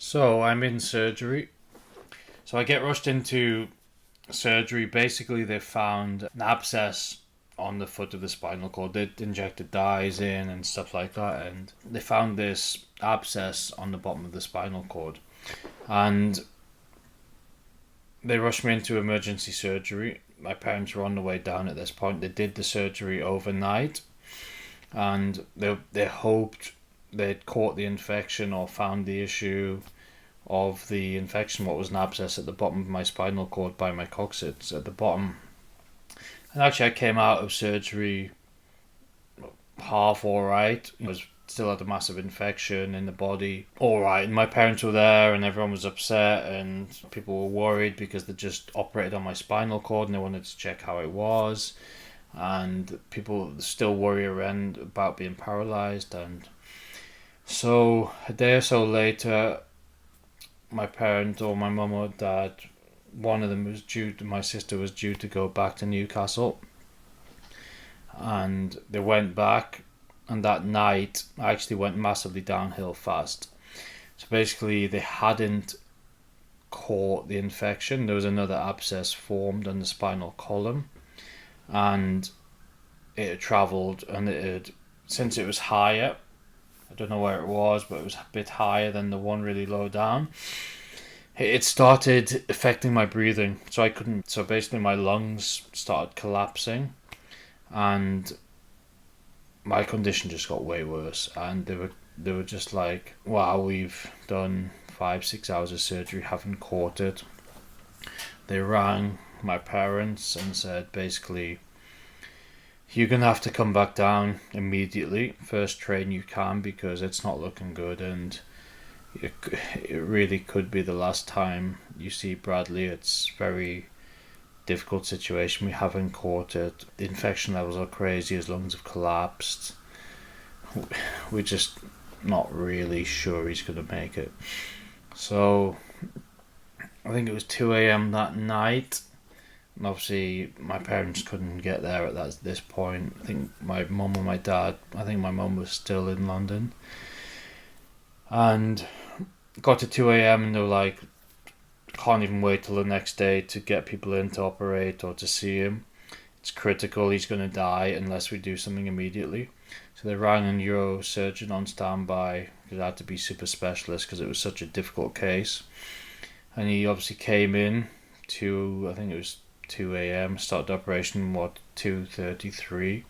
So I'm in surgery. So I get rushed into surgery. Basically, they found an abscess on the foot of the spinal cord. They injected dyes in and stuff like that, and they found this abscess on the bottom of the spinal cord. And they rushed me into emergency surgery. My parents were on the way down at this point. They did the surgery overnight, and they hoped they'd caught the infection or found the issue of the infection, what was an abscess at the bottom of my spinal cord by my coccyx at the bottom. And actually, I came out of surgery half alright. I was still had a massive infection in the body. Alright, and my parents were there and everyone was upset and people were worried because they just operated on my spinal cord and they wanted to check how it was. And people still worry around about being paralyzed. And so a day or so later, my parent or my mum or dad, one of them was due to, my sister was due to go back to Newcastle, and they went back, and that night I actually went massively downhill fast. So basically they hadn't caught the infection. There was another abscess formed on the spinal column, and it had travelled, and it had, since it was higher, I don't know where it was, but it was a bit higher than the one really low down. It started affecting my breathing, so I couldn't. So basically, my lungs started collapsing, and my condition just got way worse. And they were just like, "Wow, we've done 5-6 hours of surgery, haven't caught it." They rang my parents and said, basically, you're going to have to come back down immediately. First train you can, because it's not looking good, and it really could be the last time you see Bradley. It's a very difficult situation. We haven't caught it. The infection levels are crazy. His lungs have collapsed. We're just not really sure he's going to make it. So I think it was 2 a.m. that night. And obviously, my parents couldn't get there at this point. I think my mum and my dad, I think my mum was still in London. And got to 2 a.m. and they were like, can't even wait till the next day to get people in to operate or to see him. It's critical, he's going to die unless we do something immediately. So they rang a neurosurgeon on standby, because it had to be super specialist because it was such a difficult case. And he obviously came in to, I think it was 2 a.m. started operation 2:33,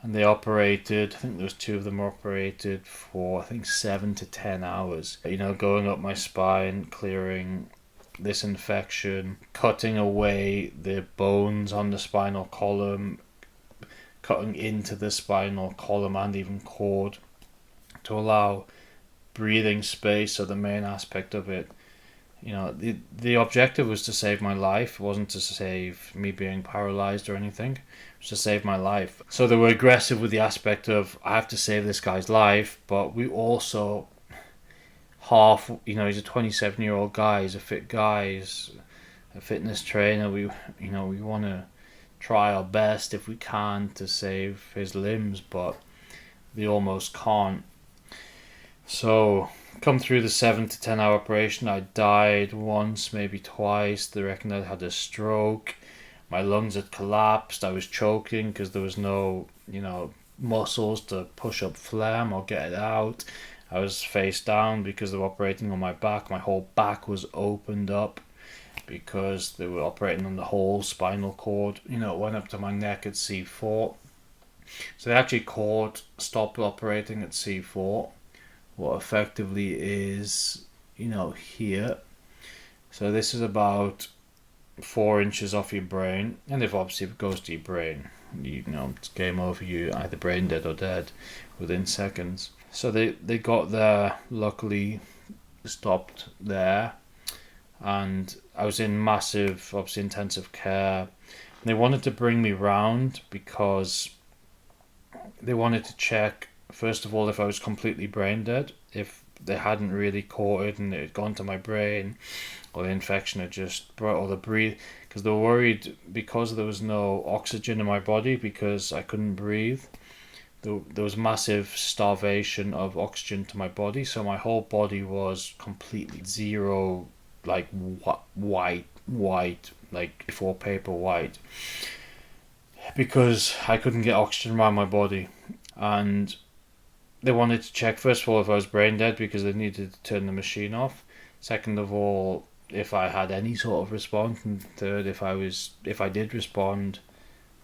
and they operated. I think there was two of them operated for, I think, 7 to 10 hours. Going up my spine, clearing this infection, cutting away the bones on the spinal column, cutting into the spinal column and even cord to allow breathing space. So the main aspect of it, the objective was to save my life. It wasn't to save me being paralyzed or anything. It was to save my life. So they were aggressive with the aspect of, I have to save this guy's life, but we also he's a 27-year-old guy, he's a fit guy, he's a fitness trainer. We want to try our best if we can to save his limbs, but we almost can't. So come through the 7 to 10 hour operation, I died once, maybe twice. They reckon I had a stroke. My lungs had collapsed. I was choking because there was no, muscles to push up phlegm or get it out. I was face down because they were operating on my back. My whole back was opened up because they were operating on the whole spinal cord. It went up to my neck at C4. So they actually stopped operating at C4. What effectively is, here. So this is about 4 inches off your brain, and if obviously it goes to your brain, it's game over. You either brain dead or dead within seconds. So they got there, luckily stopped there, and I was in massive, obviously, intensive care. They wanted to bring me round because they wanted to check, first of all, if I was completely brain dead, if they hadn't really caught it and it had gone to my brain, or the infection had just brought all the breathe, because they were worried because there was no oxygen in my body, because I couldn't breathe. there was massive starvation of oxygen to my body, so my whole body was completely zero, like white, like before paper white, because I couldn't get oxygen around my body. And they wanted to check, first of all, if I was brain dead because they needed to turn the machine off. Second of all, if I had any sort of response, and third, if I did respond,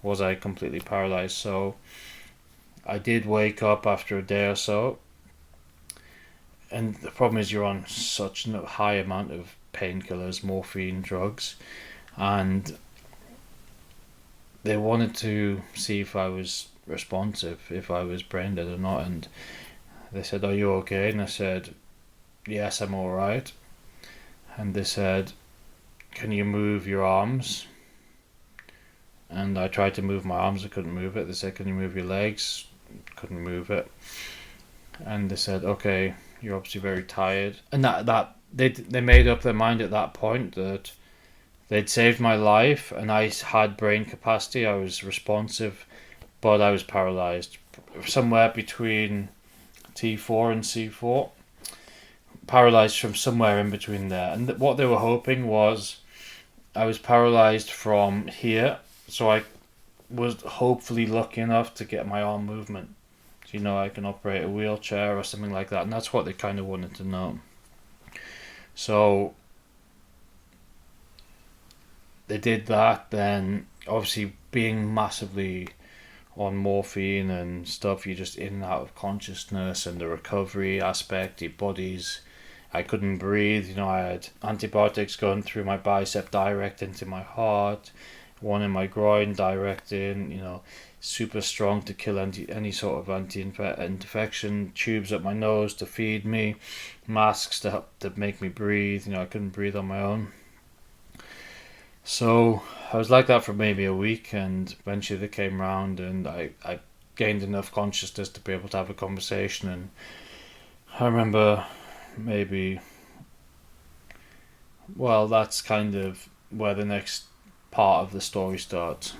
was I completely paralyzed. So I did wake up after a day or so, and the problem is you're on such a high amount of painkillers, morphine, drugs, and they wanted to see if I was responsive, if I was brain dead or not, and they said, "Are you okay?" And I said, "Yes, I'm all right." And they said, "Can you move your arms?" And I tried to move my arms, I couldn't move it. They said, "Can you move your legs?" Couldn't move it. And they said, "Okay, you're obviously very tired." And that they made up their mind at that point that they'd saved my life, and I had brain capacity. I was responsive, but I was paralyzed, somewhere between T4 and C4. Paralyzed from somewhere in between there. And what they were hoping was I was paralyzed from here, so I was hopefully lucky enough to get my arm movement. So, I can operate a wheelchair or something like that, and that's what they kind of wanted to know. So they did that. Then obviously being massively on morphine and stuff, you're just in and out of consciousness, and the recovery aspect, your body's, I couldn't breathe. I had antibiotics going through my bicep direct into my heart, one in my groin direct in, super strong to kill any sort of anti-infection, tubes up my nose to feed me, masks to help to make me breathe. I couldn't breathe on my own. So I was like that for maybe a week, and eventually they came round, and I gained enough consciousness to be able to have a conversation. And I remember maybe, well, that's kind of where the next part of the story starts.